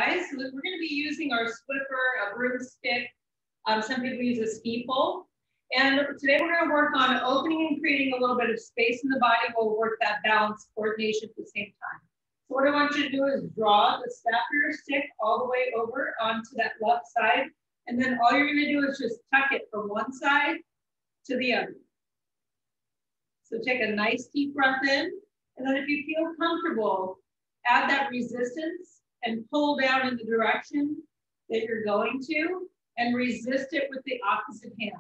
Guys, so we're going to be using our swiffer, a broomstick. Some people use a ski pole. And today we're going to work on opening and creating a little bit of space in the body. We'll work that balance coordination at the same time. So what I want you to do is draw the staff of your stick all the way over onto that left side. And then all you're going to do is just tuck it from one side to the other. So take a nice deep breath in. And then if you feel comfortable, add that resistance and pull down in the direction that you're going to and resist it with the opposite hand.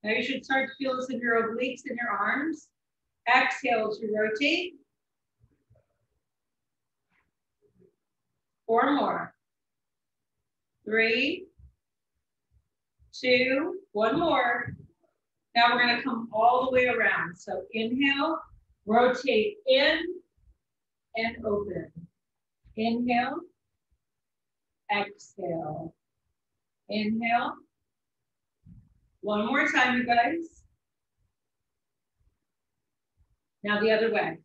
Now you should start to feel this in your obliques and your arms. Exhale to rotate. 4 more. 3, 2, 1 more. Now we're going to come all the way around. So inhale, rotate in and open. Inhale, exhale. Inhale. 1 more time, you guys. Now the other way.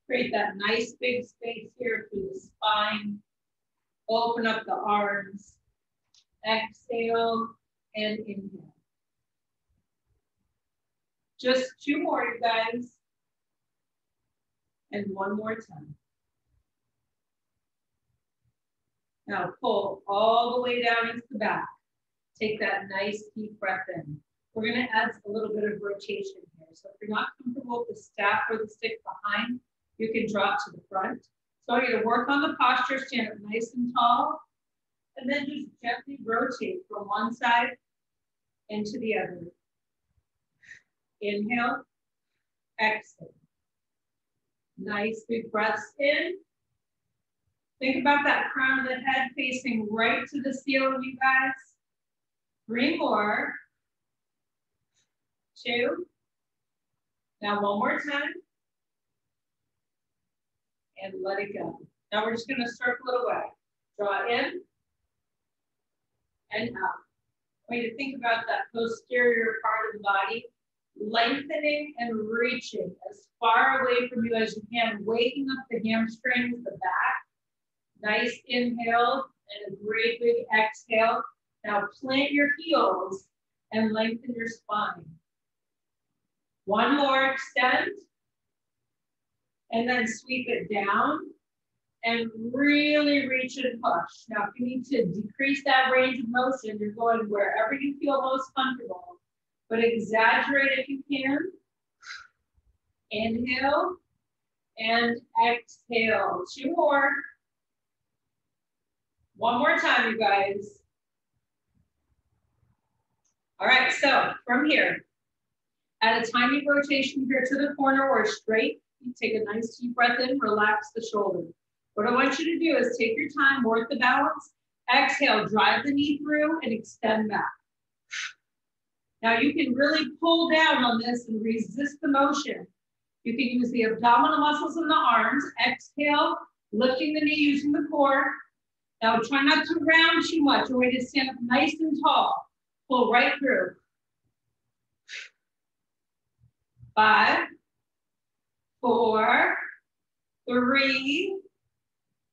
Create that nice big space here through the spine. Open up the arms. Exhale and inhale. Just 2 more, you guys. And 1 more time. Now pull all the way down into the back. Take that nice deep breath in. We're going to add a little bit of rotation here. So if you're not comfortable with the staff or the stick behind, you can drop to the front. So I want you to work on the posture, stand up nice and tall, and then just gently rotate from one side into the other. Inhale, exhale. Nice big breaths in. Think about that crown of the head facing right to the ceiling, you guys. 3 more. 2. Now 1 more time. And let it go. Now we're just going to circle it away. Draw in and out. I want you to think about that posterior part of the body, lengthening and reaching as far away from you as you can, waking up the hamstrings, the back. Nice inhale and a great big exhale. Now plant your heels and lengthen your spine. 1 more, extend. And then sweep it down and really reach and push. Now, if you need to decrease that range of motion, you're going wherever you feel most comfortable, but exaggerate if you can. Inhale and exhale. 2 more. 1 more time, you guys. All right, so from here, add a tiny rotation here to the corner or straight. You take a nice deep breath in, relax the shoulder. What I want you to do is take your time, work the balance. Exhale, drive the knee through and extend back. Now you can really pull down on this and resist the motion. You can use the abdominal muscles in the arms. Exhale, lifting the knee using the core. Now try not to round too much. You're ready to stand up nice and tall. Pull right through. 5, 4, 3,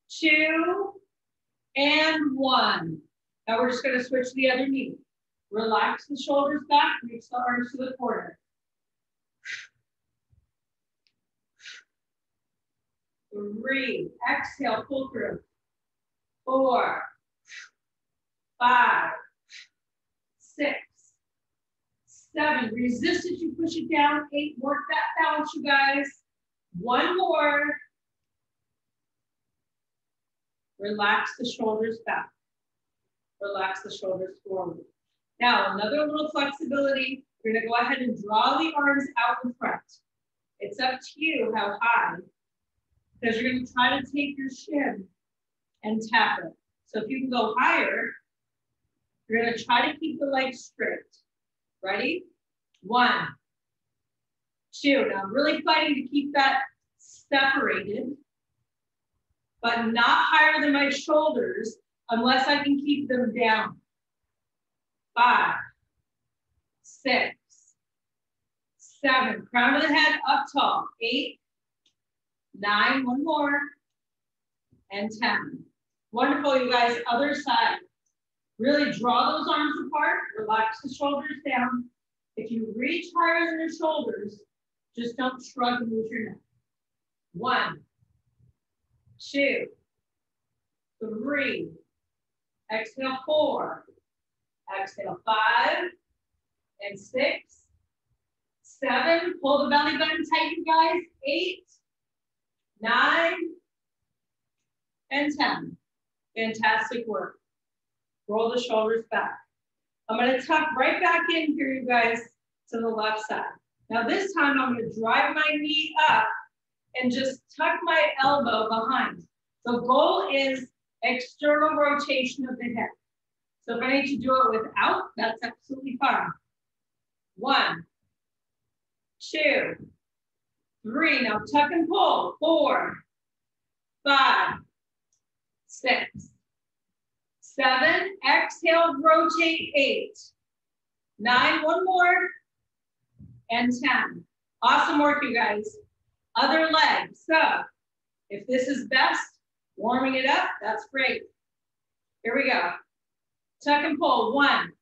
2, and 1. Now we're just going to switch to the other knee. Relax the shoulders back, reach the arms to the corner. 3, exhale, pull through. 4, 5, 6, 7, resist as you push it down. 8, work that balance, you guys. 1 more. Relax the shoulders back. Relax the shoulders forward. Now, another little flexibility. We're gonna go ahead and draw the arms out in front. It's up to you how high, because you're gonna try to take your shin and tap it. So if you can go higher, you're gonna try to keep the legs straight. Ready? 1, 2. Now I'm really fighting to keep that separated, but not higher than my shoulders unless I can keep them down. 5, 6, 7, crown of the head up tall. 8, 9, one more, and 10. Wonderful, you guys. Other side. Really draw those arms apart, relax the shoulders down. If you reach higher than your shoulders, just don't shrug and lose your neck. 1, 2, 3. Exhale, 4. Exhale, 5 and 6, 7. Pull the belly button tight, you guys. 8, 9, and 10. Fantastic work. Roll the shoulders back. I'm going to tuck right back in here, you guys, to the left side. Now this time I'm going to drive my knee up and just tuck my elbow behind. The goal is external rotation of the hip. So if I need to do it without, that's absolutely fine. 1, 2, 3. Now tuck and pull. 4, 5, 6, 7. Exhale, rotate. 8, 9. One more. And 10. Awesome work, you guys. Other leg. So if this is best, warming it up, that's great. Here we go. Tuck and pull. 1,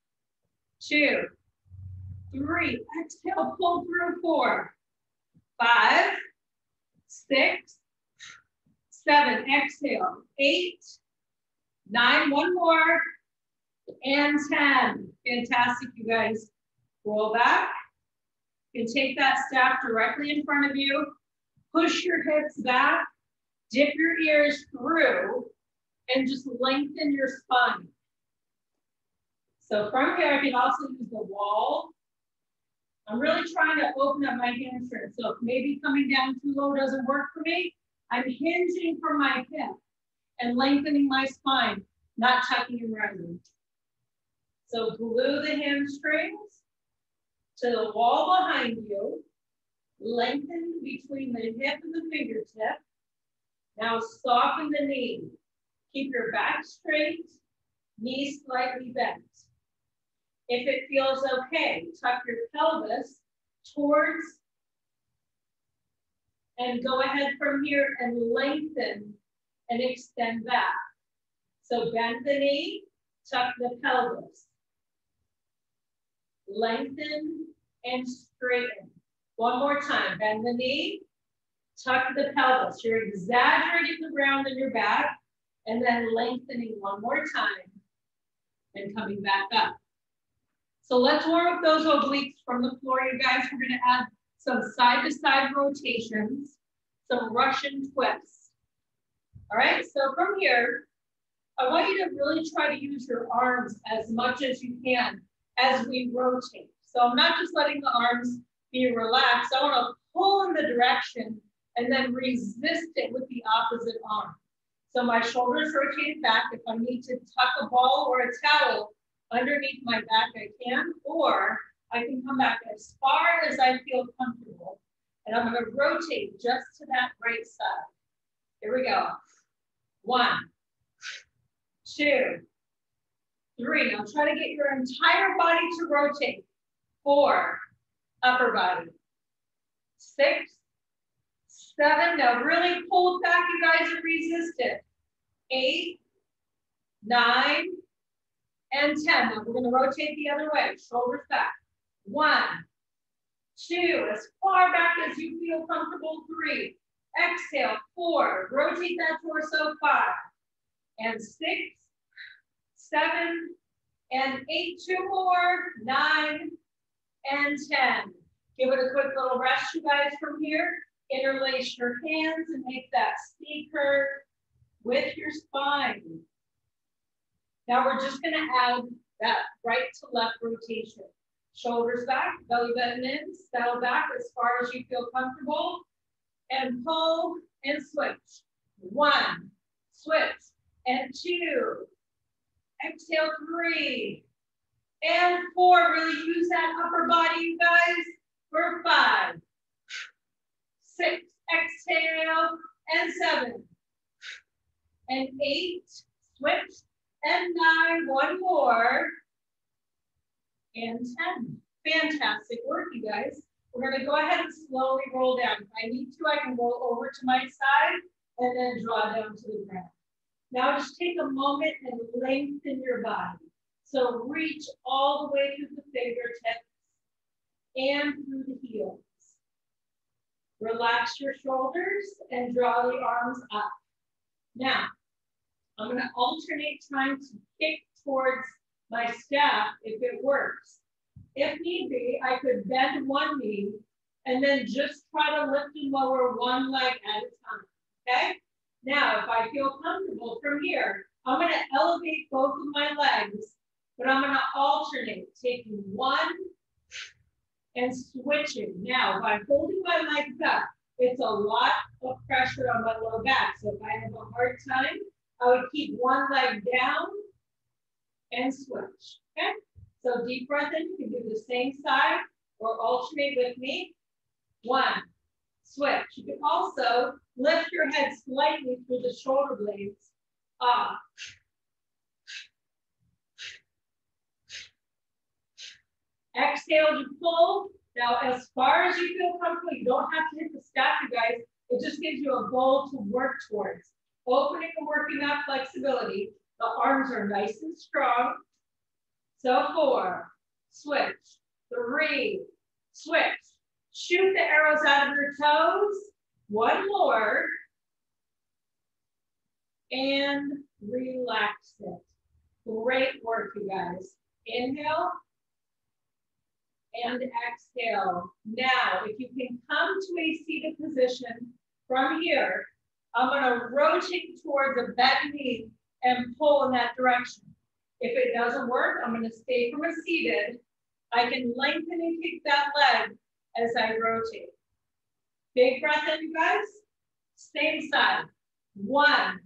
2, 3. Exhale, pull through. 4, 5, 6, 7. Exhale. 8, 9. One more. And 10. Fantastic, you guys. Roll back. You can take that staff directly in front of you. Push your hips back. Dip your ears through. And just lengthen your spine. So from here, I can also use the wall. I'm really trying to open up my hamstring. So if maybe coming down too low doesn't work for me, I'm hinging from my hip and lengthening my spine, not tucking and rising. So glue the hamstrings to the wall behind you. Lengthen between the hip and the fingertip. Now soften the knee. Keep your back straight, knee slightly bent. If it feels okay, tuck your pelvis towards and go ahead from here and lengthen and extend back. So bend the knee, tuck the pelvis. Lengthen and straighten. One more time, bend the knee, tuck the pelvis. You're exaggerating the ground in your back and then lengthening one more time and coming back up. So let's warm up those obliques from the floor, you guys. We're gonna add some side-to-side rotations, some Russian twists. All right, so from here, I want you to really try to use your arms as much as you can as we rotate. So I'm not just letting the arms be relaxed. I want to pull in the direction and then resist it with the opposite arm. So my shoulders rotated back. If I need to tuck a ball or a towel underneath my back, I can, or I can come back as far as I feel comfortable. And I'm going to rotate just to that right side. Here we go. 1, 2, 3. Now try to get your entire body to rotate. 4, upper body. 6, 7. Now really pull it back, you guys, and resist it. 8, 9, and 10. Now we're going to rotate the other way. Shoulders back. 1, 2, as far back as you feel comfortable. 3. Exhale. 4. Rotate that torso. 5, and 6, 7, and 8. 2 more. 9, and 10. Give it a quick little rest, you guys, from here. Interlace your hands and make that C curve with your spine. Now we're just going to add that right to left rotation. Shoulders back, belly button in, settle back as far as you feel comfortable, and pull and switch. 1, switch, and 2. Exhale, 3, and 4. Really use that upper body, you guys, for 5, 6, exhale, and 7, and 8, switch, and 9, one more, and 10. Fantastic work, you guys. We're going to go ahead and slowly roll down. If I need to, I can roll over to my side and then draw down to the ground. Now just take a moment and lengthen your body. So reach all the way through the fingertips and through the heels. Relax your shoulders and draw the arms up. Now, I'm going to alternate time to kick towards my staff if it works. If need be, I could bend one knee and then just try to lift and lower one leg at a time, okay? Now, if I feel comfortable from here, I'm going to elevate both of my legs, but I'm going to alternate, taking one and switching. Now, if I'm holding my legs up, it's a lot of pressure on my low back. So if I have a hard time, I would keep one leg down and switch, okay? So deep breath in, you can do the same side or alternate with me. One, switch. You can also lift your head slightly through the shoulder blades. Up. Exhale to pull. Now, as far as you feel comfortable, you don't have to hit the staff, you guys. It just gives you a goal to work towards. Opening and working that flexibility. The arms are nice and strong. So 4, switch. 3, switch. Shoot the arrows out of your toes. One more. And relax it. Great work, you guys. Inhale. And exhale. Now, if you can come to a seated position from here, I'm going to rotate towards a bent knee and pull in that direction. If it doesn't work, I'm going to stay from a seated. I can lengthen and kick that leg as I rotate. Big breath in, you guys. Same side. 1,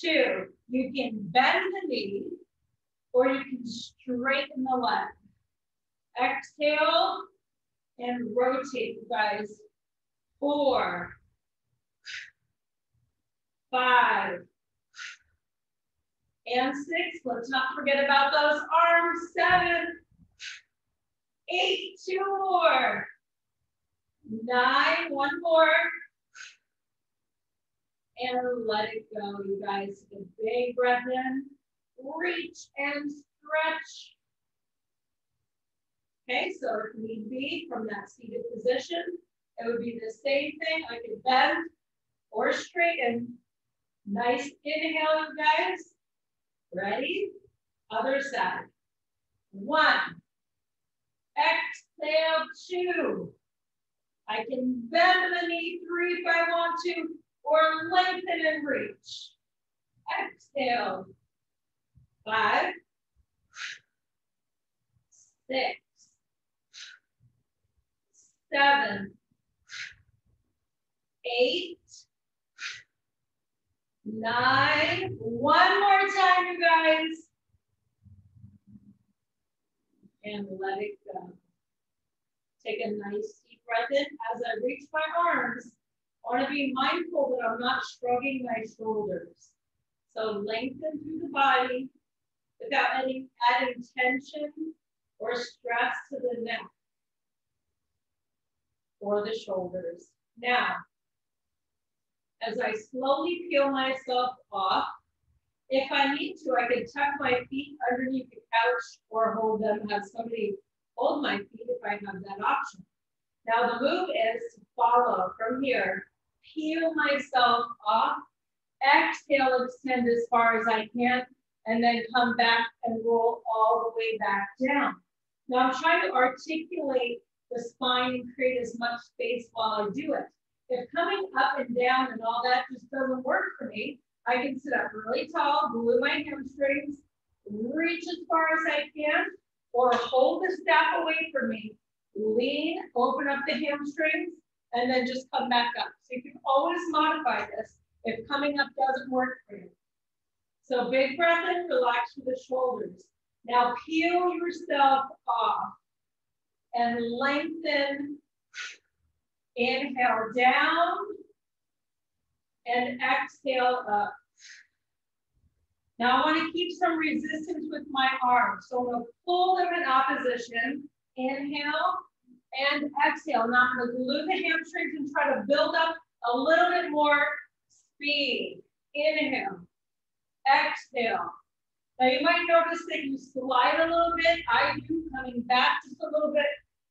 2. You can bend the knee or you can straighten the leg. Exhale and rotate, you guys. 4, 5, and 6. Let's not forget about those arms. 7, 8, 2 more. 9, 1 more. And let it go, you guys. Take a big breath in. Reach and stretch. Okay, so if need be, from that seated position, it would be the same thing. I could bend or straighten. Nice inhale, you guys. Ready? Other side. 1. Exhale, 2. I can bend the knee 3 if I want to, or lengthen and reach. Exhale. 5, 6, 7, 8, 9. One more time, you guys. And let it go. Take a nice deep breath in. As I reach my arms, I want to be mindful that I'm not shrugging my shoulders. So lengthen through the body without adding tension or stress to the neck or the shoulders. Now, as I slowly peel myself off, if I need to, I can tuck my feet underneath the couch or hold them, have somebody hold my feet if I have that option. Now the move is to follow from here, peel myself off, exhale, extend as far as I can, and then come back and roll all the way back down. Now I'm trying to articulate the spine and create as much space while I do it. If coming up and down and all that just doesn't work for me, I can sit up really tall, glue my hamstrings, reach as far as I can, or hold the staff away from me, lean, open up the hamstrings, and then just come back up. So you can always modify this if coming up doesn't work for you. So big breath in, relax through the shoulders. Now peel yourself off and lengthen. Inhale down and exhale up. Now I want to keep some resistance with my arms. So I'm going to pull them in opposition Inhale and exhale. Now I'm going to glue the hamstrings and try to build up a little bit more speed. Inhale, exhale. Now you might notice that you slide a little bit. I do, coming back just a little bit,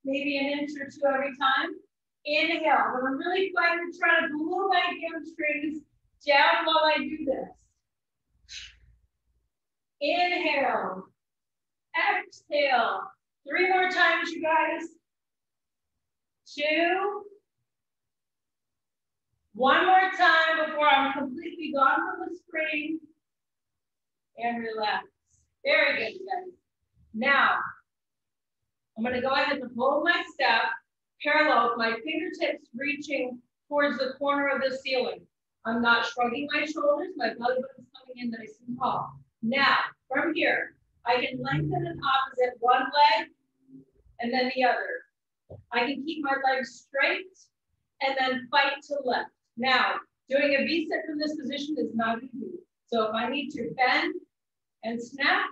maybe an inch or two every time. Inhale, but I'm really fighting to try to glue my hamstrings down while I do this. Inhale, exhale. 3 more times, you guys. 2. 1 more time before I'm completely gone from the screen. And relax. Very good, you guys. Now, I'm going to go ahead and hold my step parallel with my fingertips reaching towards the corner of the ceiling. I'm not shrugging my shoulders. My belly button is coming in nice and tall. Now, from here, I can lengthen and opposite one leg and then the other. I can keep my legs straight and then fight to lift. Now, doing a V-sit from this position is not easy. So if I need to bend and snap,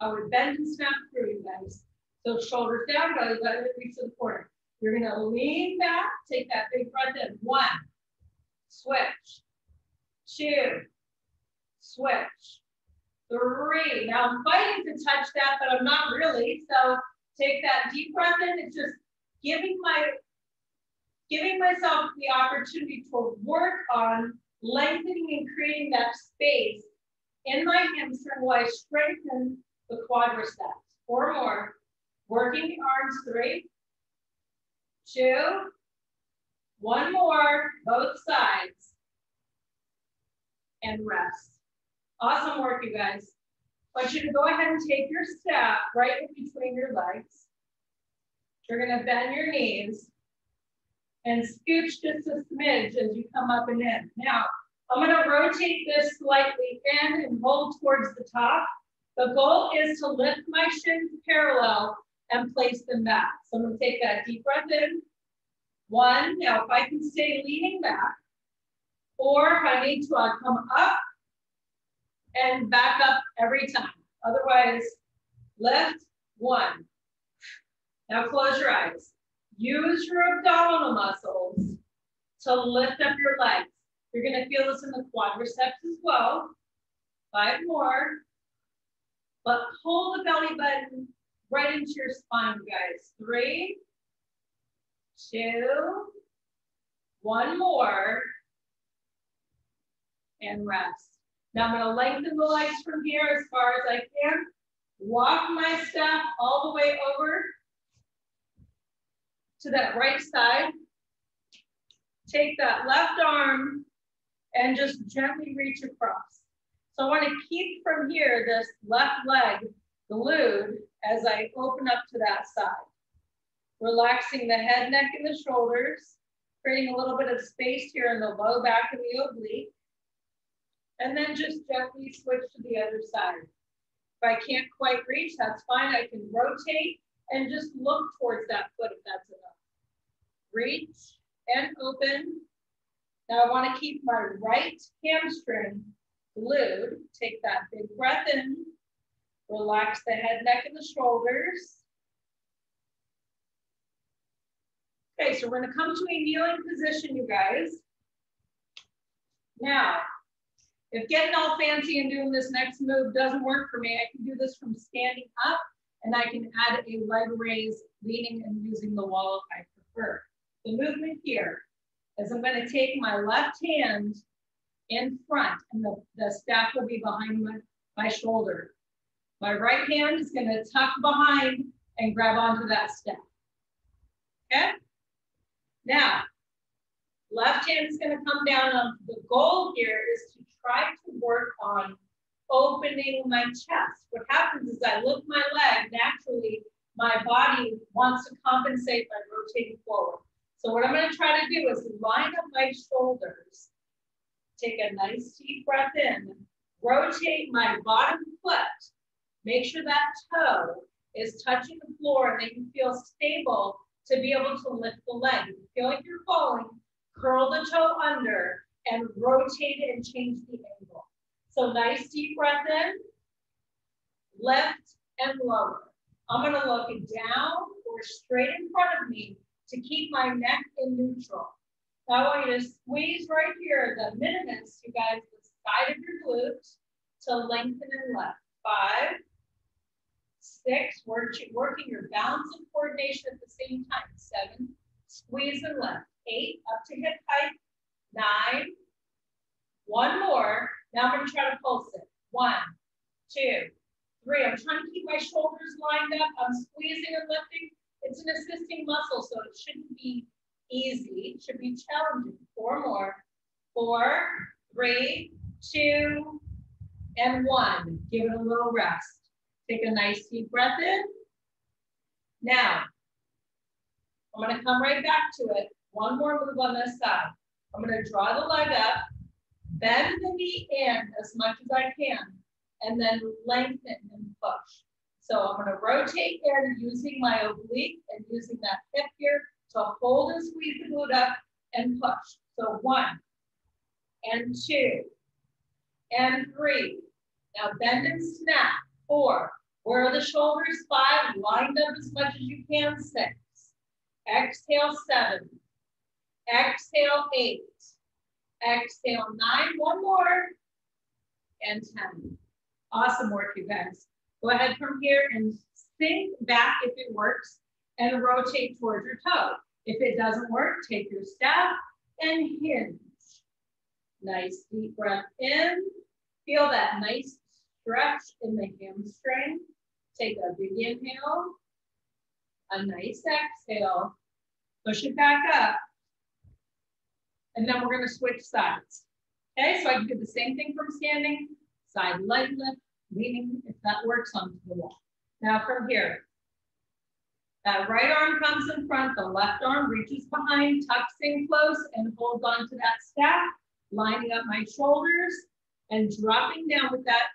I would bend and snap through, you guys. So shoulders down, belly button reach to the corner. You're gonna lean back, take that big breath in. 1, switch, 2, switch, 3. Now I'm fighting to touch that, but I'm not really. So take that deep breath in. It's just giving myself the opportunity to work on lengthening and creating that space in my hamstring while I strengthen the quadriceps. 4 more. Working the arms. 3, 2, 1 more, both sides. And rest. Awesome work, you guys. I want you to go ahead and take your step right in between your legs. You're gonna bend your knees and scooch just a smidge as you come up and in. Now, I'm gonna rotate this slightly in and hold towards the top. The goal is to lift my shins parallel and place them back. So I'm gonna take that deep breath in. 1, now if I can stay leaning back, or if I need to, I'll come up and back up every time. Otherwise, lift. 1. Now close your eyes. Use your abdominal muscles to lift up your legs. You're gonna feel this in the quadriceps as well. 5 more. But pull the belly button right into your spine, guys. 3, 2, 1 more. And rest. Now I'm gonna lengthen the legs from here as far as I can. Walk my step all the way over to that right side. Take that left arm and just gently reach across. So I want to keep from here this left leg glued as I open up to that side. Relaxing the head, neck, and the shoulders, creating a little bit of space here in the low back of the oblique. And then just gently switch to the other side. If I can't quite reach, that's fine. I can rotate and just look towards that foot if that's enough. Reach and open. Now I want to keep my right hamstring glued. Take that big breath in. Relax the head, neck, and the shoulders. Okay, so we're going to come to a kneeling position, you guys. Now, if getting all fancy and doing this next move doesn't work for me, I can do this from standing up, and I can add a leg raise, leaning and using the wall if I prefer. The movement here is I'm going to take my left hand in front, and the staff will be behind my shoulder. My right hand is going to tuck behind and grab onto that staff. Okay? Now, left hand is going to come down. The goal here is to try to work on opening my chest. What happens is I lift my leg, naturally, my body wants to compensate by rotating forward. So what I'm going to try to do is line up my shoulders, take a nice deep breath in, rotate my bottom foot, make sure that toe is touching the floor and that you feel stable to be able to lift the leg. If you feel like you're falling, curl the toe under and rotate it and change the angle. So nice deep breath in, lift and lower. I'm gonna look down or straight in front of me to keep my neck in neutral. Now I want you to squeeze right here, the minimus, you guys, the side of your glutes to lengthen and lift. 5, 6, working your balance and coordination at the same time. 7, squeeze and lift. 8, up to hip height. 9, one more. Now I'm gonna try to pulse it. 1, 2, 3. I'm trying to keep my shoulders lined up. I'm squeezing and lifting. It's an assisting muscle, so it shouldn't be easy. It should be challenging. 4 more. 4, 3, 2, and 1. Give it a little rest. Take a nice deep breath in. Now, I'm gonna come right back to it. One more move on this side. I'm gonna draw the leg up, bend the knee in as much as I can, and then lengthen and push. So I'm gonna rotate in using my oblique and using that hip here to hold and squeeze the glute up and push. So 1, and 2, and 3. Now bend and snap. 4. Where are the shoulders? 5. Lined up as much as you can. 6. Exhale. 7. Exhale. 8. Exhale. 9. One more. And 10. Awesome work, you guys. Go ahead from here and sink back if it works and rotate towards your toe. If it doesn't work, take your staff and hinge. Nice deep breath in. Feel that nice stretch in the hamstring. Take a big inhale, a nice exhale, push it back up, and then we're gonna switch sides. Okay, so I can do the same thing from standing, side leg lift, leaning, if that works, onto the wall. Now from here, that right arm comes in front, the left arm reaches behind, tucks in close, and holds onto that staff, lining up my shoulders, and dropping down with that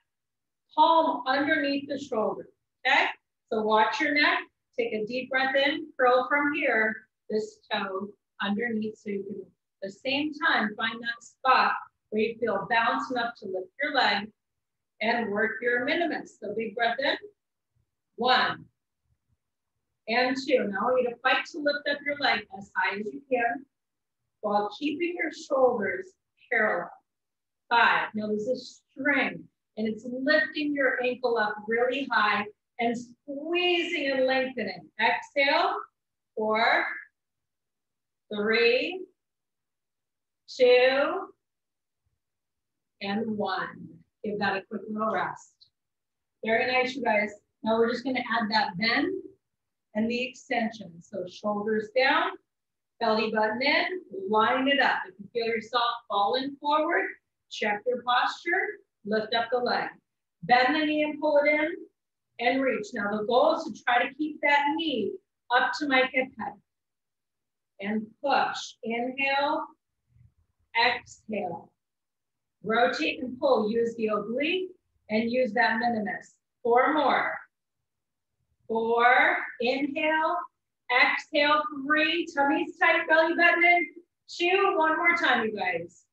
palm underneath the shoulder, okay? So watch your neck, take a deep breath in, curl from here, this toe underneath, so you can, at the same time, find that spot where you feel balanced enough to lift your leg and work your minimus. So big breath in, 1, and 2. Now I want you to fight to lift up your leg as high as you can while keeping your shoulders parallel. 5, now this is string, and it's lifting your ankle up really high and squeezing and lengthening. Exhale, 4, 3, 2, and 1. Give that a quick little rest. Very nice, you guys. Now we're just gonna add that bend and the extension. So shoulders down, belly button in, line it up. If you feel yourself falling forward, check your posture, lift up the leg. Bend the knee and pull it in and reach. Now the goal is to try to keep that knee up to my hip height. And push. Inhale, exhale. Rotate and pull. Use the oblique and use that minimus. 4 more. 4, inhale, exhale, 3, tummy's tight, belly button in. 2, one more time, you guys.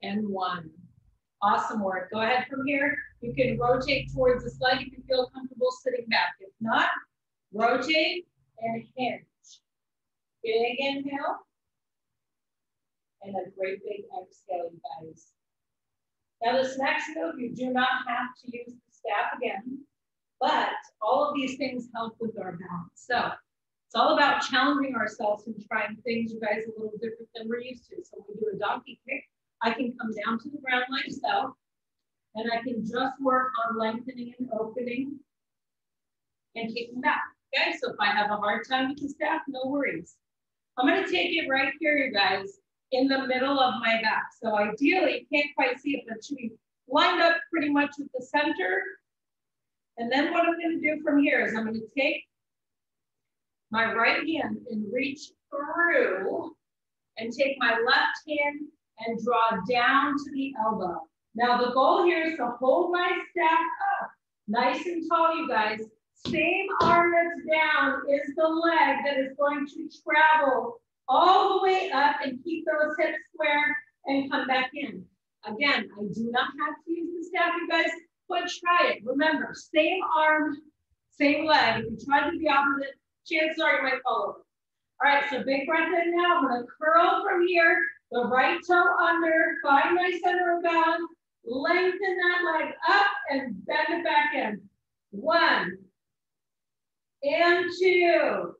And 1. Awesome work. Go ahead from here. You can rotate towards this leg if you feel comfortable sitting back. If not, rotate and hinge. Big inhale. And a great big exhale, you guys. Now this next move, you do not have to use the staff again, but all of these things help with our balance. So it's all about challenging ourselves and trying things, you guys, a little different than we're used to. So when we do a donkey kick, I can come down to the ground like so, and I can just work on lengthening and opening and kicking back. Okay, so if I have a hard time with the staff, no worries. I'm gonna take it right here, you guys, in the middle of my back. So ideally, you can't quite see it, but it should be lined up pretty much with the center. And then what I'm gonna do from here is I'm gonna take my right hand and reach through and take my left hand and draw down to the elbow. Now the goal here is to hold my staff up, nice and tall, you guys. Same arm that's down is the leg that is going to travel all the way up and keep those hips square and come back in. Again, I do not have to use the staff, you guys, but try it. Remember, same arm, Same leg. If you try to do the opposite, chances are you might fall over. All right, so big breath in now. I'm gonna curl from here, the right toe under, find my center of balance, lengthen that leg up and bend it back in. 1 and 2.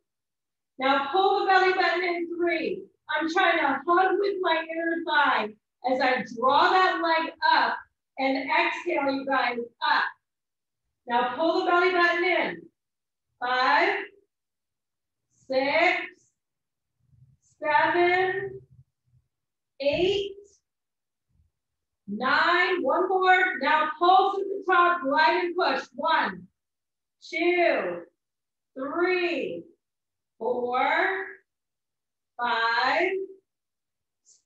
Now pull the belly button in 3. I'm trying to hug with my inner thigh as I draw that leg up and exhale, you guys, up. Now pull the belly button in. 5, 6, 7, 8, 9. One more. Now pulse at the top, glide and push. 1, 2, 3, 4, 5,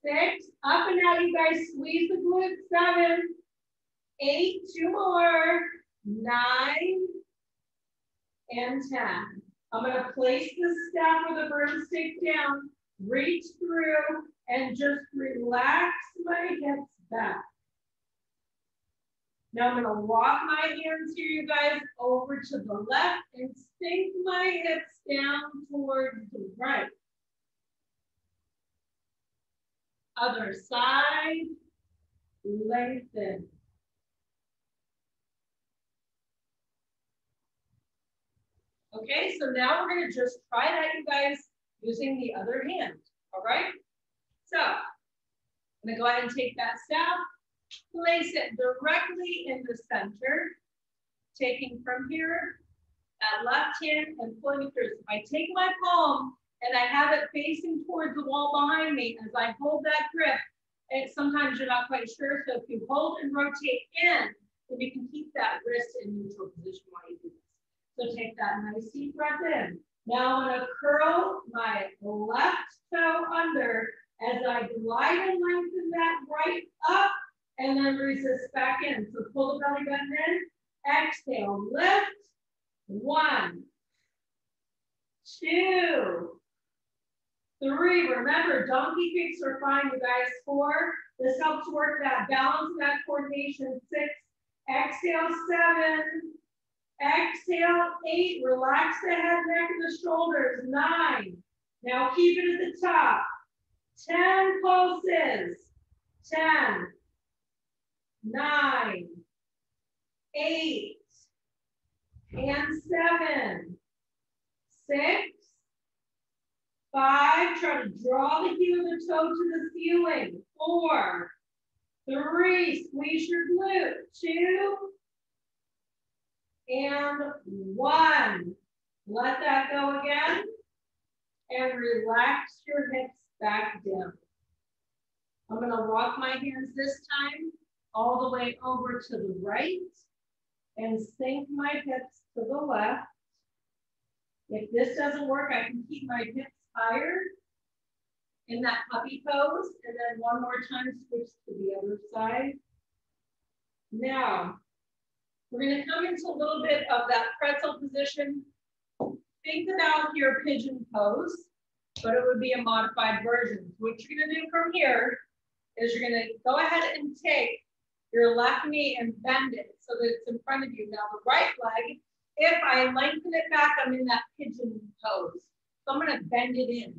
6. Up and out, you guys. Squeeze the glutes. 7, 8. 2 more. 9 and 10. I'm going to place the staff or the broomstick down, reach through, and just relax my hips back. Now I'm going to walk my hands here, you guys, over to the left and sink my hips down towards the right. Other side, lengthen. Okay, so now we're going to just try that, you guys, using the other hand. All right? So I'm going to go ahead and take that staff, place it directly in the center, taking from here, that left hand and pulling it through. So if I take my palm and I have it facing towards the wall behind me, as I hold that grip, and sometimes you're not quite sure, so if you hold and rotate in, then you can keep that wrist in neutral position while you do this. So take that nice deep breath in. Now I'm going to curl my left toe under as I glide and lengthen that right up and then resist back in. So pull the belly button in, exhale, lift. 1, 2, 3. Remember, donkey kicks are fine, you guys. 4. This helps work that balance, that coordination. 6. Exhale, 7. Exhale, 8. Relax the head, neck, and the shoulders. 9. Now keep it at the top. 10 pulses. 10. 9. 8. And 7. 6. 5. Try to draw the heel of the toe to the ceiling. 4. 3. Squeeze your glute. 2. And 1. Let that go again. And relax your hips back down. I'm going to walk my hands this time all the way over to the right and sink my hips to the left. If this doesn't work, I can keep my hips higher in that puppy pose. And then one more time, switch to the other side. Now, we're going to come into a little bit of that pretzel position. Think about your pigeon pose, but it would be a modified version. So what you're going to do from here is you're going to go ahead and take your left knee and bend it so that it's in front of you. Now the right leg, if I lengthen it back, I'm in that pigeon pose. So I'm going to bend it in.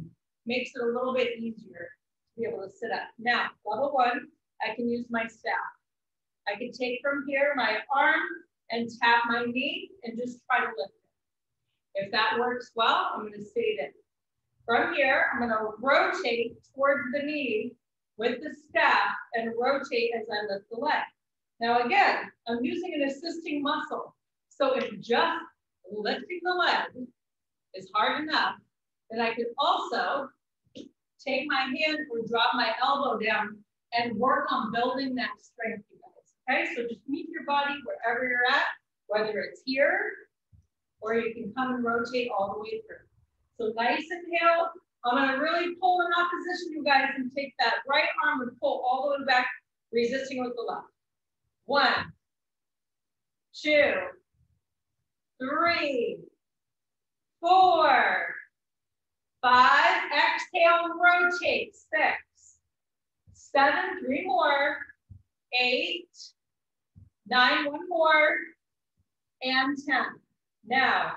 Makes it a little bit easier to be able to sit up. Now, level 1, I can use my staff. I can take from here my arm and tap my knee and just try to lift it. If that works well, I'm going to stay there. From here, I'm going to rotate towards the knee with the staff and rotate as I lift the leg. Now again, I'm using an assisting muscle. So if just lifting the leg is hard enough, then I could also take my hand or drop my elbow down and work on building that strength, you guys. Okay, so just meet your body wherever you're at, whether it's here or you can come and rotate all the way through. So nice inhale. I'm going to really pull in opposition, you guys, and take that right arm and pull all the way back, resisting with the left. 1, 2, 3, 4, 5. Exhale and rotate. 6, 7. 3 more. 8, 9. 1 more. And 10. Now,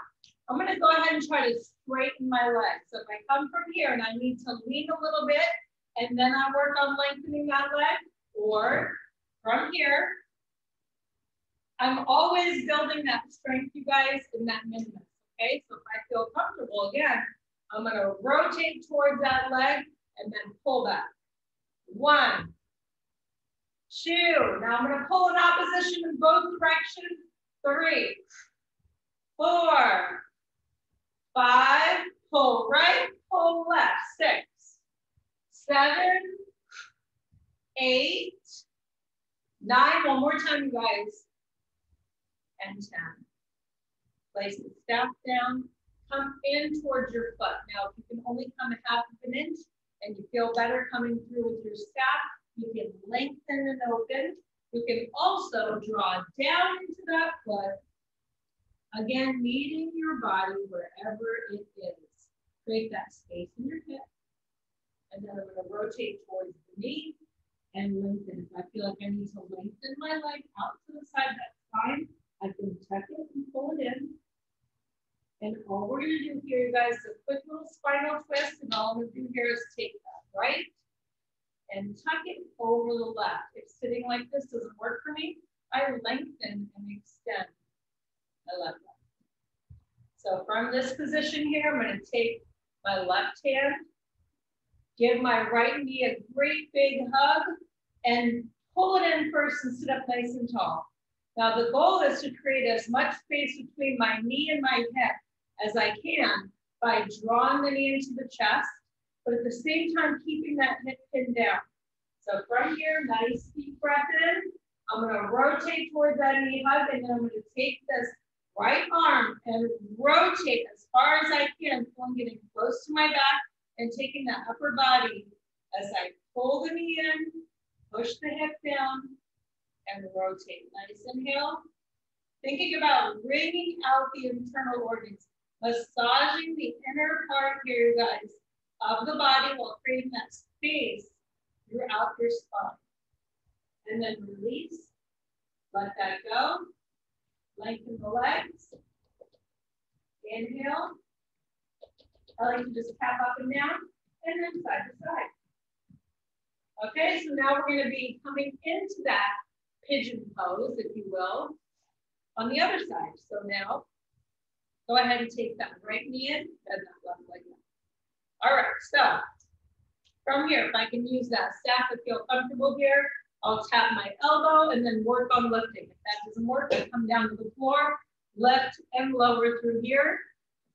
I'm gonna go ahead and try to straighten my legs. So if I come from here and I need to lean a little bit, and then I work on lengthening that leg, or from here, I'm always building that strength, you guys, in that minimus, okay? So if I feel comfortable, again, I'm gonna rotate towards that leg and then pull back. 1, 2, now I'm gonna pull in opposition in both directions. 3, 4, 5, pull right, pull left. 6, 7, 8, 9, one more time, you guys, and 10. Place the staff down, come in towards your foot. Now, if you can only come 1/2 inch and you feel better coming through with your staff, you can lengthen and open. You can also draw down into that foot. Again, meeting your body wherever it is. Create that space in your hip. And then I'm going to rotate towards the knee and lengthen. If I feel like I need to lengthen my leg out to the side, that's fine. I can tuck it and pull it in. And all we're going to do here, you guys, is a quick little spinal twist. And all I'm going to do here is take that right and tuck it over the left. If sitting like this doesn't work for me, I lengthen and extend my left leg. So from this position here, I'm going to take my left hand, give my right knee a great big hug, and pull it in first and sit up nice and tall. Now the goal is to create as much space between my knee and my hip as I can by drawing the knee into the chest, but at the same time keeping that hip pin down. So from here, nice deep breath in. I'm going to rotate towards that knee hug, and then I'm going to take this right arm and rotate as far as I can, getting close to my back and taking that upper body as I pull the knee in, push the hip down, and rotate. Nice inhale. Thinking about wringing out the internal organs, massaging the inner part here, you guys, of the body while creating that space throughout your spine. And then release. Let that go. Lengthen the legs. Inhale. I like to just tap up and down, and then side to side. Okay, so now we're going to be coming into that pigeon pose, if you will, on the other side. So now, go ahead and take that right knee in, bend that left leg down. All right, so from here, if I can use that staff to feel comfortable here, I'll tap my elbow and then work on lifting. If that doesn't work, I come down to the floor, lift and lower through here.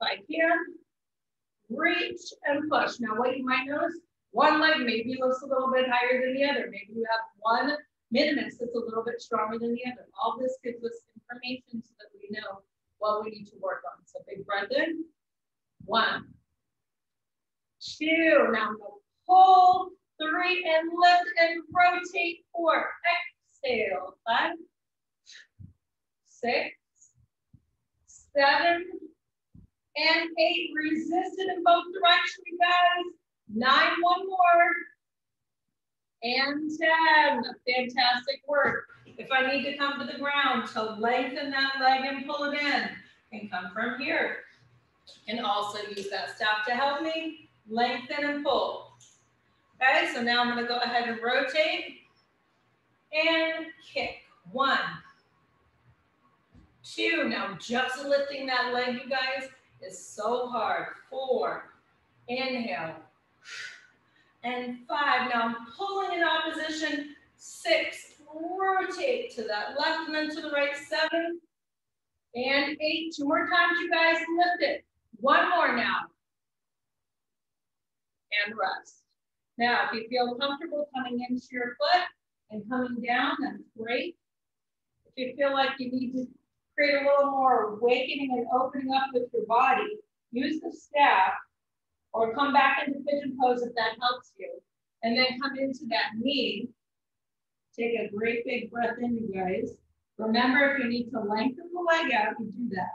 If I can, reach and push. Now what you might notice, one leg maybe lifts a little bit higher than the other. Maybe you have one minimus that's a little bit stronger than the other. All this gives us information so that we know what we need to work on. So big breath in. 1, 2. Now I'm going to pull. 3 and lift and rotate. 4. Exhale. 5, 6, 7, and 8. Resist it in both directions, you guys. 9, one more. And 10. Fantastic work. If I need to come to the ground to lengthen that leg and pull it in, I can come from here. And also use that staff to help me lengthen and pull. Okay, so now I'm going to go ahead and rotate and kick. 1, 2. Now just lifting that leg, you guys, is so hard. 4. Inhale. And 5. Now I'm pulling in opposition. 6. Rotate to that left and then to the right. 7. And 8. 2 more times, you guys. Lift it. 1 more now. And rest. Now, if you feel comfortable coming into your foot and coming down, that's great. If you feel like you need to create a little more awakening and opening up with your body, use the staff or come back into pigeon pose if that helps you. And then come into that knee. Take a great big breath in, you guys. Remember, if you need to lengthen the leg out, you do that.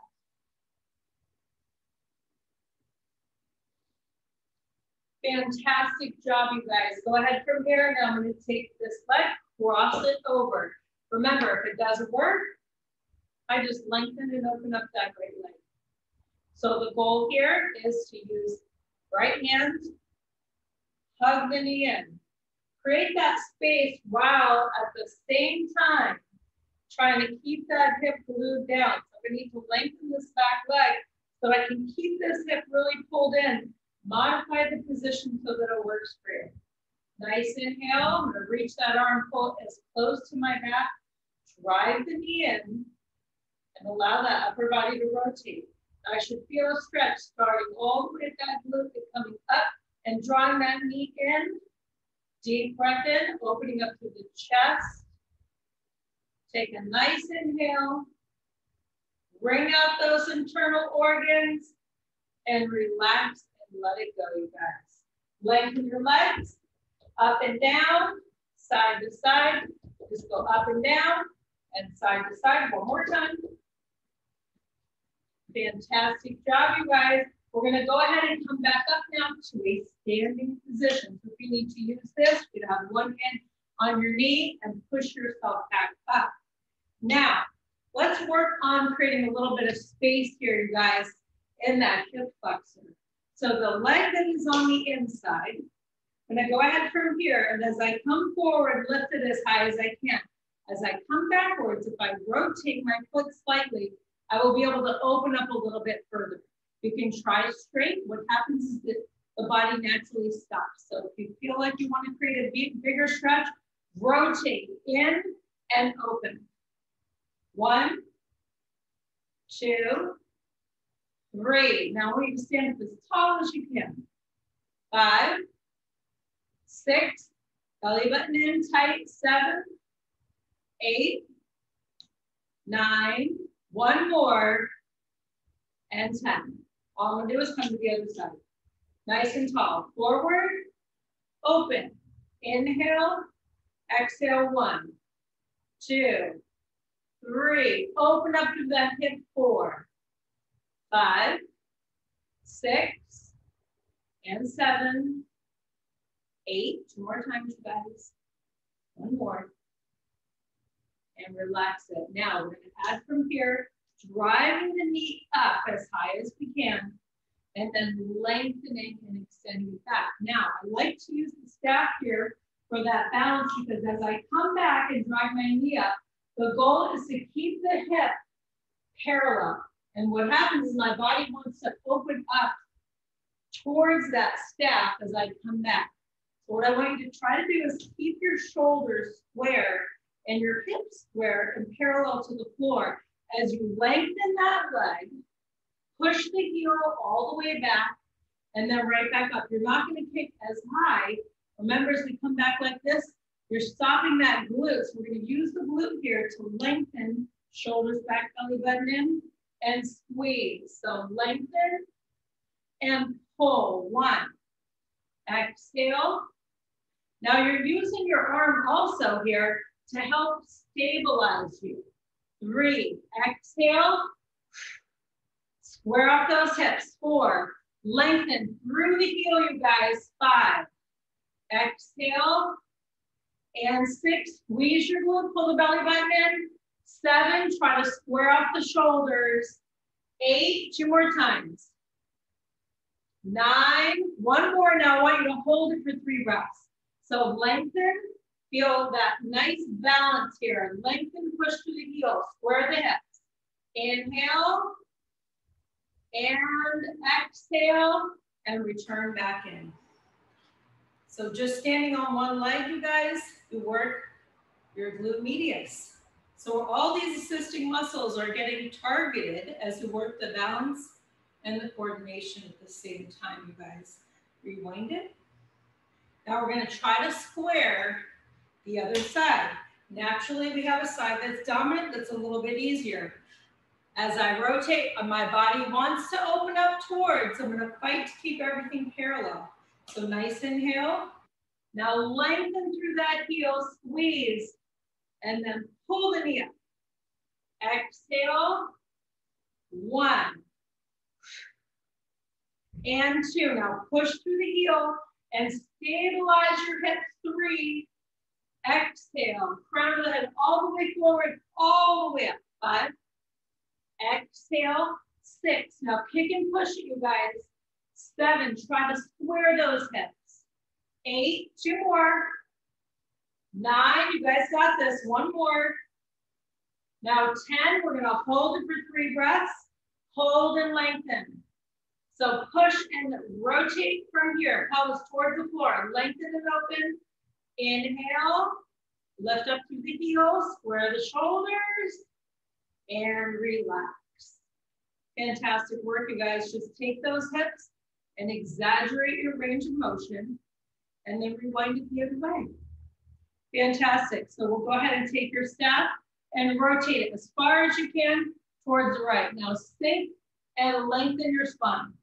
Fantastic job, you guys. Go ahead from here. Now I'm going to take this leg, cross it over. Remember, if it doesn't work, I just lengthen and open up that right leg. So the goal here is to use right hand, hug the knee in. Create that space while at the same time trying to keep that hip glued down. So I need to lengthen this back leg so I can keep this hip really pulled in. Modify the position so that it works for you. Nice inhale. I'm going to reach that arm as close to my back. Drive the knee in and allow that upper body to rotate. I should feel a stretch starting all the way at that glute and coming up and drawing that knee in. Deep breath in, opening up to the chest. Take a nice inhale. Bring out those internal organs and relax and let it go, you guys. Lengthen your legs, up and down, side to side. Just go up and down and side to side. One more time. Fantastic job, you guys. We're going to go ahead and come back up now to a standing position. So if you need to use this, you can have one hand on your knee and push yourself back up. Now, let's work on creating a little bit of space here, you guys, in that hip flexor. So the leg that is on the inside, I'm going to go ahead from here, and as I come forward, lift it as high as I can. As I come backwards, if I rotate my foot slightly, I will be able to open up a little bit further. You can try straight. What happens is that the body naturally stops. So if you feel like you want to create a bigger stretch, rotate in and open. 1, 2, 3. Now I want you to stand up as tall as you can. 5, 6, belly button in tight. 7, 8, 9, one more, and 10. All I'm gonna do is come to the other side. Nice and tall. Forward, open. Inhale, exhale. 1, 2, 3. Open up to that hip. 4, 5, 6, and 7, 8. 2 more times, you guys. 1 more. And relax it. Now we're going to add from here, driving the knee up as high as we can, and then lengthening and extending it back. Now, I like to use the staff here for that balance because as I come back and drive my knee up, the goal is to keep the hip parallel. And what happens is my body wants to open up towards that staff as I come back. So what I want you to try to do is keep your shoulders square and your hips square and parallel to the floor. As you lengthen that leg, push the heel all the way back and then right back up. You're not going to kick as high. Remember, as we come back like this, you're stopping that glute. So we're going to use the glute here to lengthen, shoulders back, belly button in, and squeeze. So lengthen and pull. 1. Exhale. Now you're using your arm also here to help stabilize you. 3, exhale, square off those hips. 4, lengthen through the heel, you guys. 5, exhale, and 6, squeeze your glute, pull the belly button in. 7, try to square off the shoulders. 8, 2 more times. 9, 1 more. Now I want you to hold it for 3 breaths. So lengthen. Feel that nice balance here. Lengthen, push to the heel, square the hips. Inhale and exhale and return back in. So just standing on one leg, you guys, you work your glute medius. So all these assisting muscles are getting targeted as you work the balance and the coordination at the same time, you guys. Rewind it. Now we're going to try to square the other side. Naturally, we have a side that's dominant, that's a little bit easier. As I rotate, my body wants to open up towards, I'm going to fight to keep everything parallel. So nice inhale. Now lengthen through that heel, squeeze, and then pull the knee up. Exhale. 1 and 2. Now push through the heel and stabilize your hips. 3. Exhale, crown of the head all the way forward, all the way up. 5. Exhale, 6. Now kick and push it, you guys. 7. Try to square those hips. 8. 2 more. 9. You guys got this. 1 more. Now 10. We're going to hold it for 3 breaths. Hold and lengthen. So push and rotate from here. Pelvis towards the floor. Lengthen and open. Inhale. Lift up through the heels. Square the shoulders. And relax. Fantastic work, you guys. Just take those hips and exaggerate your range of motion. And then rewind it the other way. Fantastic. So we'll go ahead and take your staff and rotate it as far as you can towards the right. Now sink and lengthen your spine.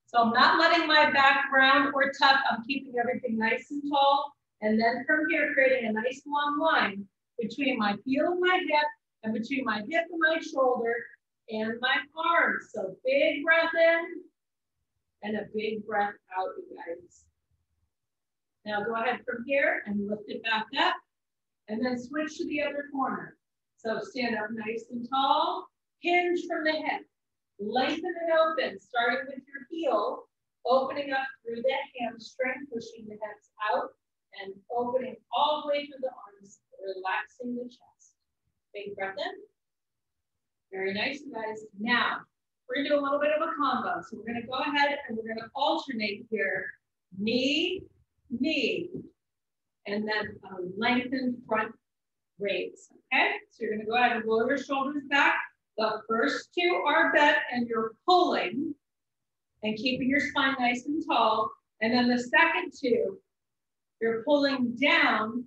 So I'm not letting my back round or tuck. I'm keeping everything nice and tall. And then from here, creating a nice long line between my heel and my hip, and between my hip and my shoulder, and my arms. So big breath in, and a big breath out, you guys. Now go ahead from here and lift it back up, and then switch to the other corner. So stand up nice and tall, hinge from the hip. Lengthen and open, starting with your heel, opening up through the hamstring, pushing the hips out, and opening all the way through the arms, relaxing the chest. Big breath in. Very nice, you guys. Now, we're gonna do a little bit of a combo. So we're gonna go ahead and we're gonna alternate here. Knee, knee, and then a lengthened front raise, okay? So you're gonna go ahead and roll your shoulders back. The first 2 are bent and you're pulling and keeping your spine nice and tall. And then the second 2, you're pulling down,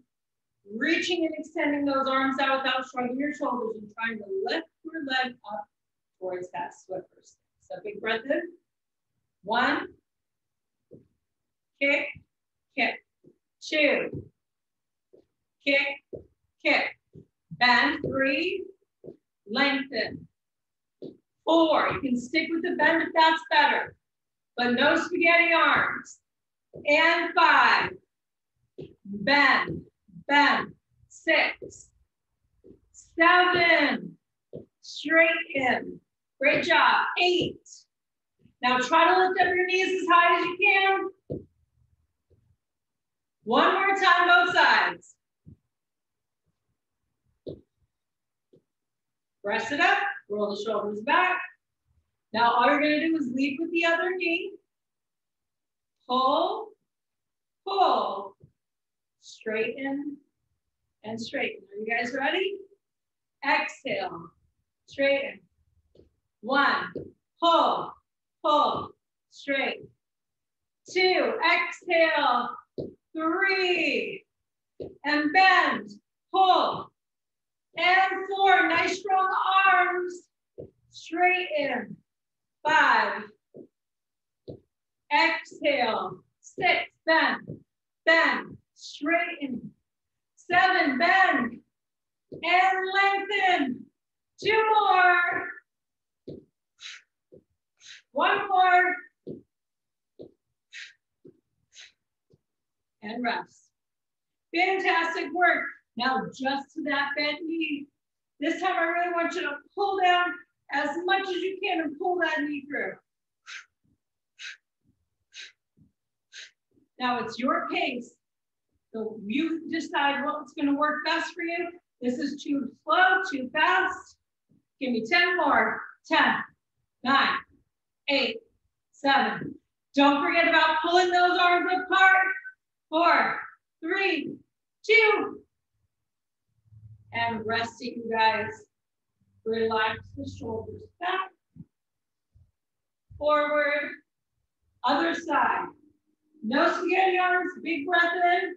reaching and extending those arms out without shrugging your shoulders and trying to lift your leg up towards that swiffer stick. So big breath in. 1, kick, kick. 2, kick, kick. Bend. 3, lengthen. 4, you can stick with the bend if that's better, but no spaghetti arms. And 5, bend, bend. 6, 7, straighten. Great job. 8. Now try to lift up your knees as high as you can. 1 more time, both sides. Press it up, roll the shoulders back. Now all you're gonna do is lead with the other knee. Pull, pull, straighten, and straighten. Are you guys ready? Exhale, straighten. 1, pull, pull, straight. 2, exhale. 3, and bend, pull. And 4, nice strong arms. Straighten. 5, exhale. 6, bend, bend, straighten. 7, bend, and lengthen. 2 more. 1 more. And rest. Fantastic work. Now just to that bent knee. This time I really want you to pull down as much as you can and pull that knee through. Now it's your pace. So you decide what's going to work best for you. This is too slow, too fast. Give me 10 more. 10, 9, 8, 7. Don't forget about pulling those arms apart. 4, 3, 2. And rest it, you guys. Relax the shoulders back. Forward. Other side. No spaghetti arms. Big breath in.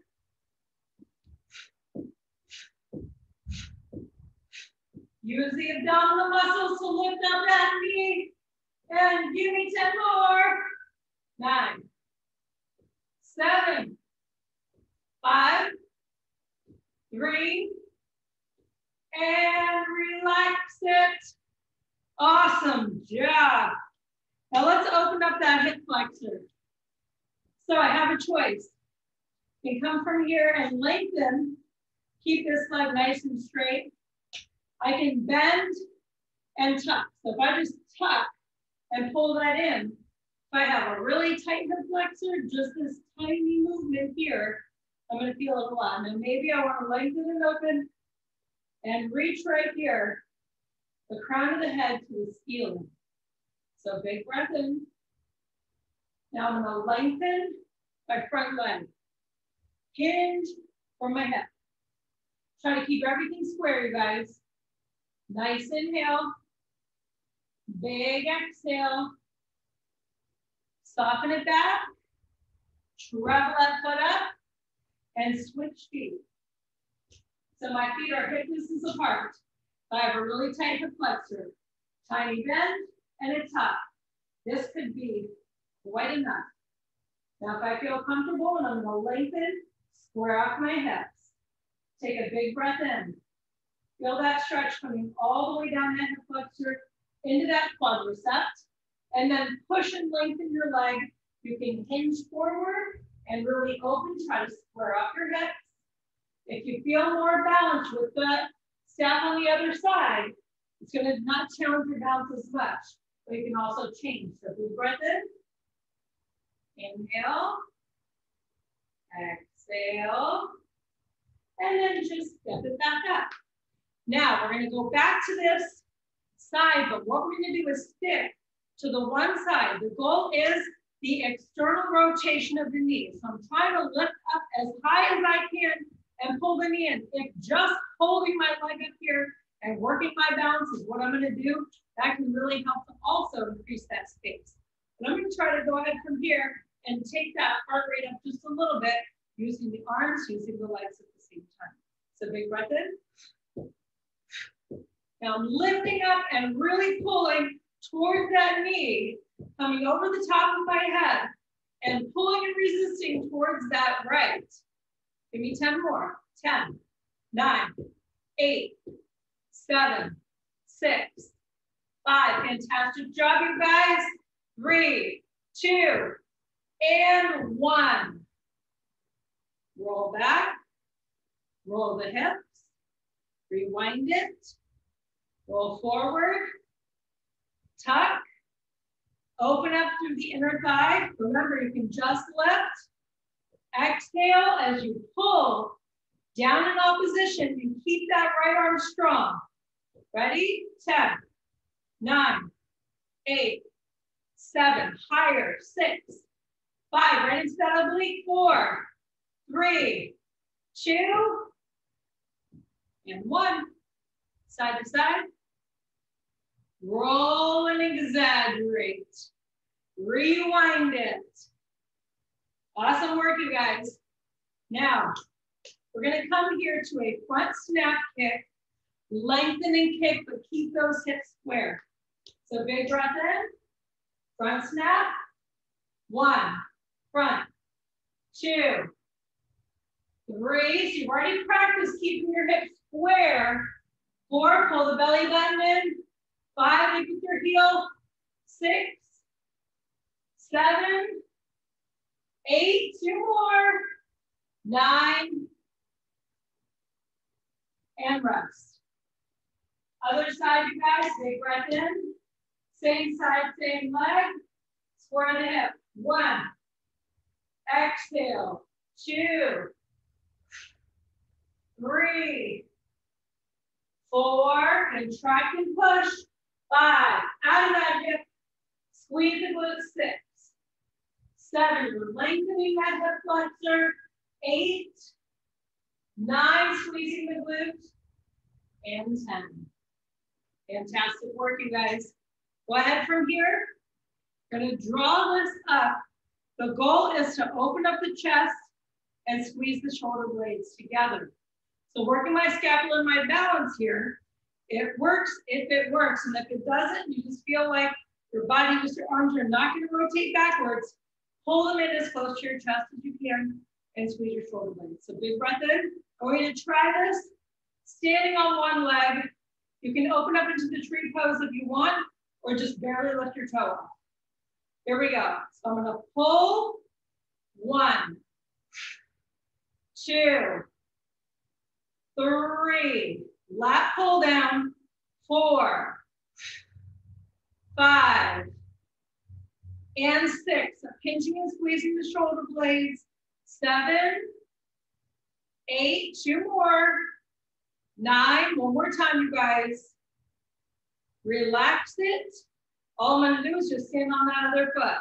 Use the abdominal muscles to lift up that knee. And give me 10 more. 9, 7, 5, 3, and relax it. Awesome job. Now let's open up that hip flexor. So I have a choice. You can come from here and lengthen. Keep this leg nice and straight. I can bend and tuck. So if I just tuck and pull that in. If I have a really tight hip flexor, just this tiny movement here, I'm going to feel it a lot. And maybe I want to lengthen it open and reach right here, the crown of the head to the ceiling. So big breath in. Now I'm going to lengthen my front leg. Hinge for my hip. Try to keep everything square, you guys. Nice inhale. Big exhale. Soften it back. Travel that foot up. And switch feet. So my feet are hip distance apart. I have a really tight hip flexor. Tiny bend and it's up. This could be quite enough. Now if I feel comfortable and I'm going to lengthen, square off my hips. Take a big breath in. Feel that stretch coming all the way down that hip flexor into that quadricep. And then push and lengthen your leg. You can hinge forward and really open, try to square up your hips. If you feel more balanced with the step on the other side, it's going to not challenge your balance as much, but you can also change. So big breath in, inhale, exhale, and then just step it back up. Now we're going to go back to this side, but what we're going to do is stick to the one side. The goal is the external rotation of the knee. So I'm trying to lift up as high as I can and pull the knee in. If just holding my leg up here and working my balance is what I'm going to do, that can really help to also increase that space. But I'm going to try to go ahead from here and take that heart rate up just a little bit using the arms, using the legs at the same time. So big breath in. Now I'm lifting up and really pulling towards that knee, coming over the top of my head and pulling and resisting towards that right. Give me 10 more. 10, 9, 8, 7, 6, 5. Fantastic job, you guys. 3, 2, and 1. Roll back. Roll the hips. Rewind it. Roll forward. Tuck. Open up through the inner thigh. Remember, you can just lift. Exhale as you pull down in opposition and keep that right arm strong. Ready? 10, 9, 8, 7, higher, 6, 5, right into that oblique, 4, 3, 2, and 1. Side to side. Roll and exaggerate. Rewind it. Awesome work, you guys. Now, we're going to come here to a front snap kick, lengthen and kick, but keep those hips square. So big breath in, front snap, 1, front, 2, 3. So you've already practiced keeping your hips square. 4, pull the belly button in. 5, look at your heel. 6, 7, 8, 2 more. 9, and rest. Other side, you guys, big breath in. Same side, same leg. Square the hip. 1. Exhale. 2, 3, 4. Contract and push. 5. Out of that hip. Squeeze the glute. 6. 7. You're lengthening that hip flexor. 8. 9. Squeezing the glute. And 10. Fantastic work, you guys. Go ahead from here. We're going to draw this up. The goal is to open up the chest and squeeze the shoulder blades together. So working my scapula and my balance here, it works if it works. And if it doesn't, you just feel like your body, just your arms are not going to rotate backwards. Pull them in as close to your chest as you can and squeeze your shoulder blades. So big breath in. We're going to try this standing on one leg. You can open up into the tree pose if you want, or just barely lift your toe off. Here we go. So I'm going to pull. 1, 2, 3. Lat pull down. 4, 5, and 6. So pinching and squeezing the shoulder blades. 7, 8, 2 more. 9, one more time, you guys. Relax it. All I'm gonna do is just stand on that other foot.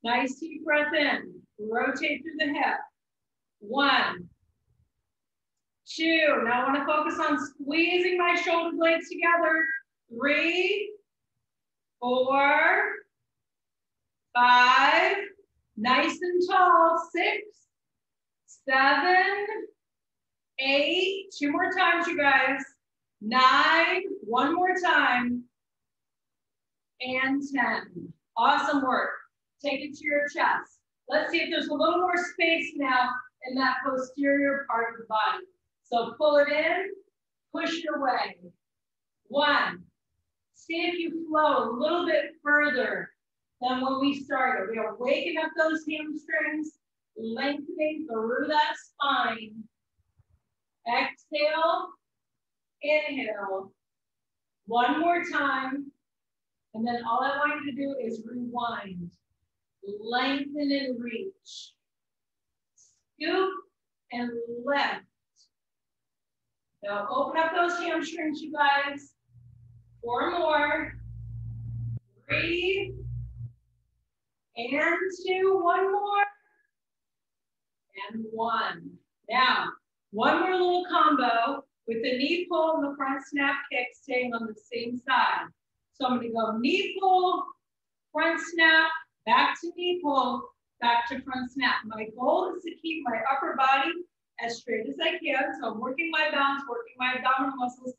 Nice deep breath in. Rotate through the hip. 1, 2. Now I want to focus on squeezing my shoulder blades together. 3, 4, 5. Nice and tall. 6, 7, 8. 2 more times, you guys. 9. One more time. And 10. Awesome work. Take it to your chest. Let's see if there's a little more space now in that posterior part of the body. So pull it in, push it away. 1. See if you flow a little bit further than when we started. We are waking up those hamstrings, lengthening through that spine. Exhale, inhale. 1 more time. And then all I want you to do is rewind. Lengthen and reach. Scoop and lift. Now open up those hamstrings, you guys. 4 more. 3. And 2. 1 more. And 1. Now, 1 more little combo with the knee pull and the front snap kick staying on the same side. So I'm going to go knee pull, front snap, back to knee pull, back to front snap. My goal is to keep my upper body as straight as I can. So I'm working my balance, working my abdominal muscles.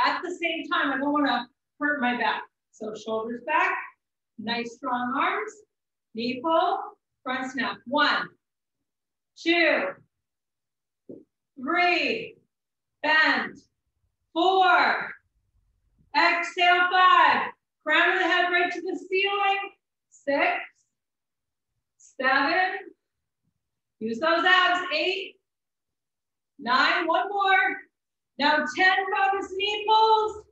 At the same time, I don't want to hurt my back. So shoulders back, nice strong arms, knee pull, front snap. 1, 2, 3, bend. 4, exhale, 5. Crown of the head right to the ceiling. 6, 7. Use those abs. 8, 9. 1 more. Now 10 bonus knee pulls.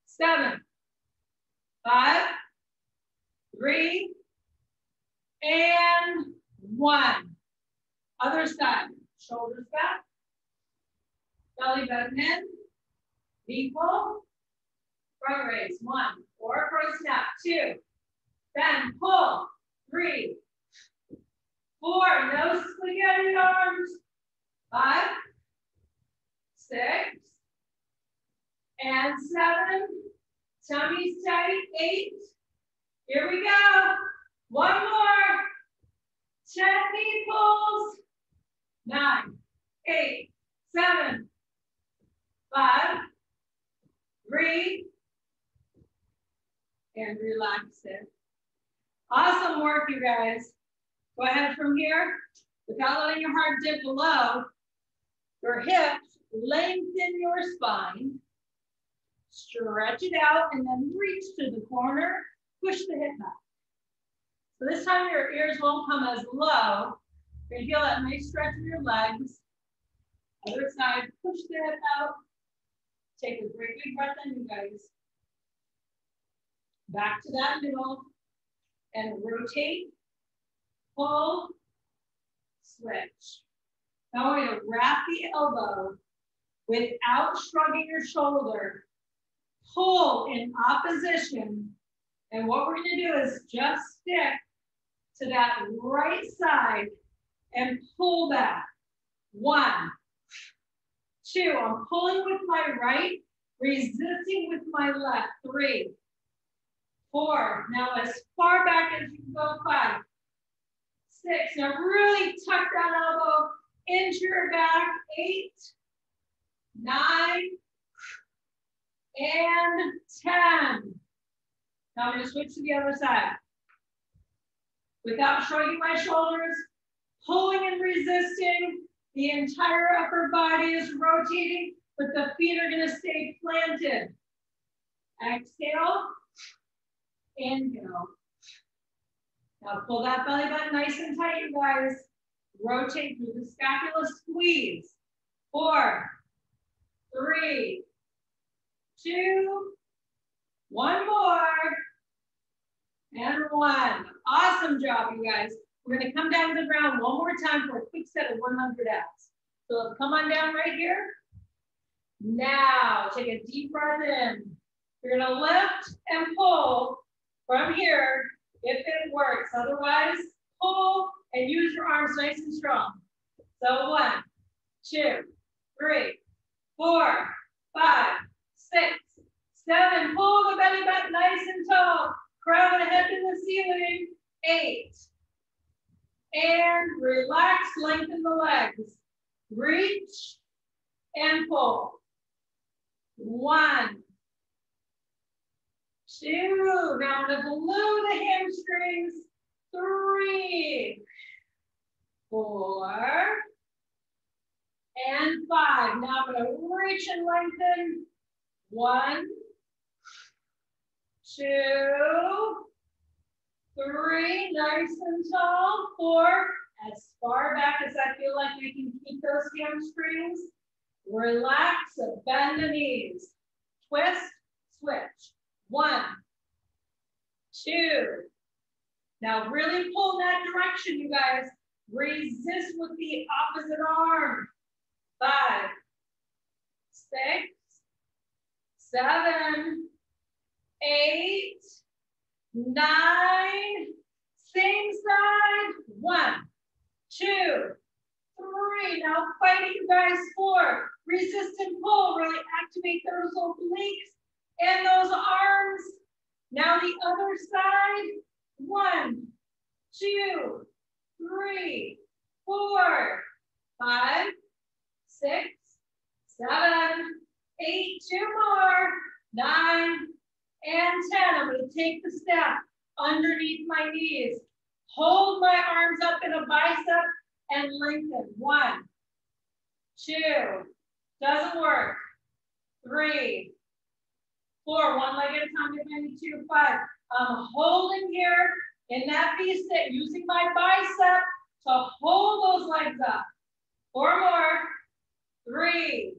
7, 5, 3, and 1. Other side. Shoulders back. Belly button in. Knee pull. Front raise. 1. Or front snap. 2. Bend. Pull. 3, 4. No spaghetti arms. 5, 6, and 7. Tummy's tight. 8. Here we go. 1 more. 10 knee pulls. 9, 8, 7, 5, 3, and relax it. Awesome work, you guys. Go ahead from here. Without letting your heart dip below your hips, lengthen your spine. Stretch it out and then reach to the corner. Push the hip back. So this time your ears won't come as low. You're gonna feel that nice stretch in your legs. Other side, push the hip out. Take a great big breath in, you guys. Back to that middle. And rotate, pull, switch. Now we're gonna wrap the elbow without shrugging your shoulder. Pull in opposition. And what we're gonna do is just stick to that right side and pull back. 1, 2, I'm pulling with my right, resisting with my left. 3, 4, now as far back as you can go. 5, 6, now really tuck that elbow into your back. 8, 9, and 10. Now I'm going to switch to the other side. Without shrugging my shoulders, pulling and resisting, the entire upper body is rotating, but the feet are going to stay planted. Exhale, inhale. Now pull that belly button nice and tight, you guys. Rotate through the scapula, squeeze. 4, 3, 2, 1 more. And one. Awesome job, you guys. We're gonna come down to the ground one more time for a quick set of 100 abs. So let's come on down right here. Now, take a deep breath in. You're gonna lift and pull from here if it works. Otherwise, pull and use your arms nice and strong. So 1, 2, 3, 4, 5, 6, 7. Pull the belly button nice and tall. Crown the head to the ceiling. 8. And relax, lengthen the legs. Reach and pull. 1, 2. Now I'm gonna glue the hamstrings. 3, 4, and 5. Now I'm gonna reach and lengthen. 1, 2, 3, nice and tall. 4, as far back as I feel like we can keep those hamstrings. Relax, bend the knees. Twist, switch. 1, 2. Now really pull in that direction, you guys. Resist with the opposite arm. 5, 6, 7, 8, 9. Same side. 1, 2, 3. Now fighting, you guys. 4. Resist and pull. Really activate those obliques and those arms. Now the other side. 1, 2, 3, 4, 5, 6, 7, 8. 2 more. 9 and 10. I'm going to take the step underneath my knees. Hold my arms up in a bicep and lengthen. 1, 2. Doesn't work. 3, 4. One leg at a time. Maybe 2, 5. I'm holding here in that V-sit, using my bicep to hold those legs up. 4 more. 3,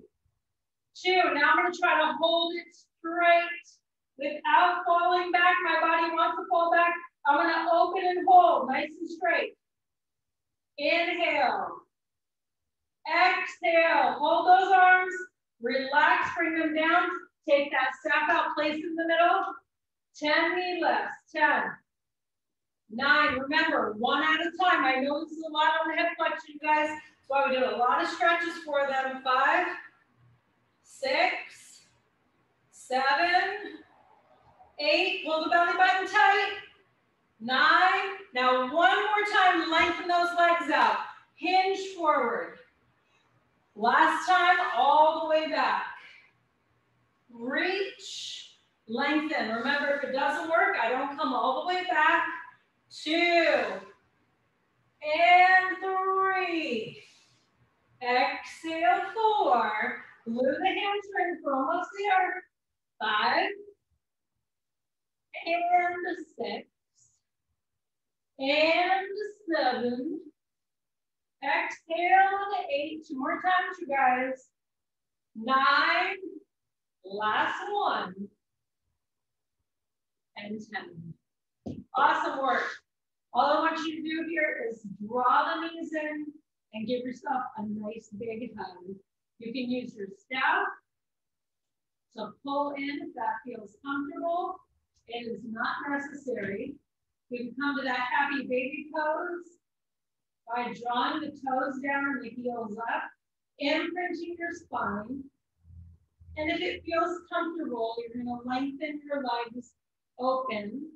2. Now I'm going to try to hold it straight without falling back. My body wants to fall back. I'm going to open and hold nice and straight. Inhale. Exhale. Hold those arms. Relax. Bring them down. Take that step out. Place in the middle. 10 knee lifts. 10. 9. Remember, 1 at a time. I know this is a lot on the hip flexion, you guys. So we do a lot of stretches for them. 5, 6, 7, 8. Pull the belly button tight. 9. Now one more time. Lengthen those legs out. Hinge forward. Last time, all the way back. Reach. Lengthen. Remember, if it doesn't work, I don't come all the way back. 2 and 3. Exhale. 4. Glue the hamstrings. We're almost there. 5 and 6 and 7. Exhale to 8. 2 more times, you guys. 9. Last one. And 10. Awesome work. All I want you to do here is draw the knees in and give yourself a nice big hug. You can use your staff to pull in if that feels comfortable. It is not necessary. We can come to that happy baby pose by drawing the toes down and the heels up, imprinting your spine. And if it feels comfortable, you're going to lengthen your legs open.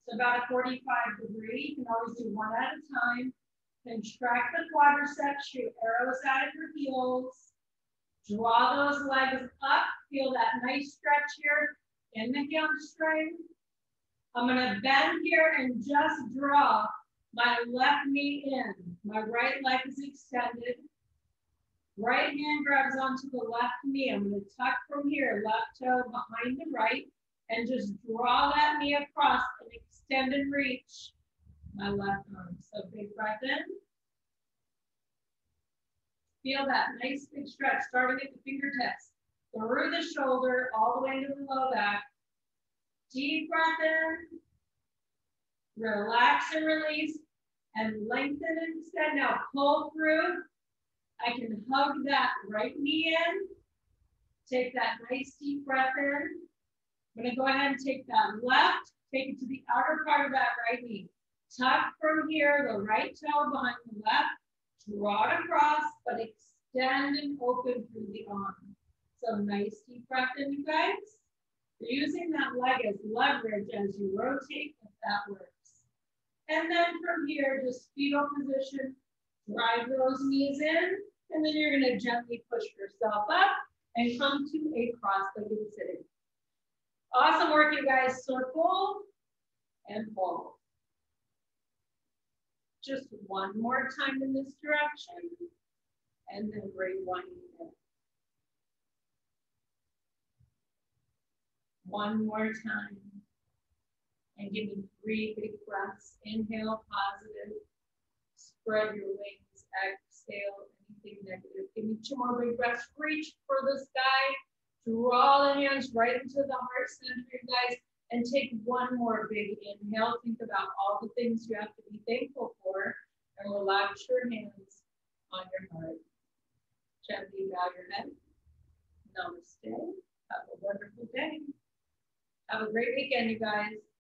So about a 45 degree. You can always do 1 at a time. Contract the quadriceps, shoot arrows out of your heels. Draw those legs up. Feel that nice stretch here in the hamstring. I'm going to bend here and just draw my left knee in. My right leg is extended. Right hand grabs onto the left knee. I'm going to tuck from here, left toe behind the right, and just draw that knee across and extend and reach my left arm. So big breath in. Feel that nice big stretch starting at the fingertips, through the shoulder, all the way into the low back. Deep breath in. Relax and release and lengthen and extend. Now pull through. I can hug that right knee in. Take that nice deep breath in. I'm gonna go ahead and take that left, take it to the outer part of that right knee. Tuck from here, the right toe behind the left. Draw it across, but extend and open through the arm. So nice deep breath in, you guys. You're using that leg as leverage as you rotate, if that works. And then from here, just fetal position, drive those knees in, and then you're gonna gently push yourself up and come to a cross-legged sitting. Awesome work, you guys. Circle and fold. Just one more time in this direction, and then bring one in. One more time. And give me 3 big breaths. Inhale, positive. Spread your wings. Exhale, anything negative. Give me 2 more big breaths. Reach for the sky. Draw the hands right into the heart center, guys. And take one more big inhale. Think about all the things you have to be thankful for. And relax your hands on your heart. Gently bow your head. Namaste. Have a wonderful day. Have a great weekend, you guys.